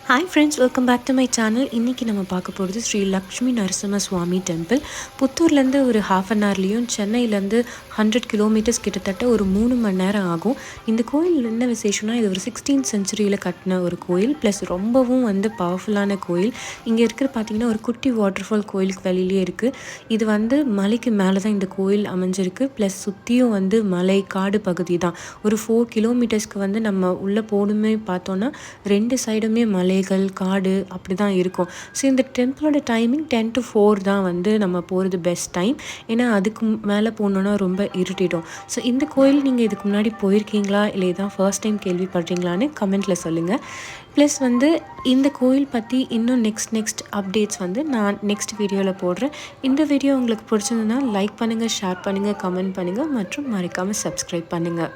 Hi friends, welcome back to my channel. இன்றைக்கி நம்ம பார்க்க போகிறது ஸ்ரீ லக்ஷ்மி நரசிம்ம சுவாமி டெம்பிள். புத்தூர்லேருந்து ஒரு ஹாஃப் அன் ஹவர்லேயும், சென்னையிலேருந்து 100 கிலோமீட்டர்ஸ் கிட்டத்தட்ட ஒரு 3 மணி நேரம் ஆகும். இந்த கோயில் என்ன விசேஷம்னா, இது ஒரு 16th செஞ்சுரியில் கட்டின ஒரு கோயில், ப்ளஸ் ரொம்பவும் பவர்ஃபுல்லான கோயில். இங்கே இருக்கிற பார்த்திங்கன்னா ஒரு குட்டி வாட்டர்ஃபால் கோயிலுக்கு வெளியிலே இருக்குது. இது மலைக்கு மேலே தான் இந்த கோயில் அமைஞ்சிருக்கு. ப்ளஸ் சுற்றியும் மலை காடு பகுதி தான். ஒரு 4 கிலோமீட்டர்ஸ்க்கு நம்ம உள்ளே போகணுமே பார்த்தோன்னா 2 சைடுமே மலைகள் காடு அப்படி தான் இருக்கும். ஸோ இந்த டெம்பிளோட டைமிங் 10 to 4 தான் நம்ம போகிறது பெஸ்ட் டைம். ஏன்னா அதுக்கு மேலே போனோன்னா ரொம்ப இருட்டிடும். ஸோ இந்த கோயில் நீங்கள் இதுக்கு முன்னாடி போயிருக்கீங்களா, இல்லை இதான் ஃபர்ஸ்ட் டைம் கேள்விப்படுறீங்களான்னு கமெண்ட்டில் சொல்லுங்கள். ப்ளஸ் இந்த கோயில் பற்றி இன்னும் நெக்ஸ்ட் அப்டேட்ஸ் நான் நெக்ஸ்ட் வீடியோவில் போடுறேன். இந்த வீடியோ உங்களுக்கு பிடிச்சிருந்ததுன்னா லைக் பண்ணுங்கள், ஷேர் பண்ணுங்கள், கமெண்ட் பண்ணுங்கள் மற்றும் மறக்காமல் சப்ஸ்கிரைப் பண்ணுங்கள்.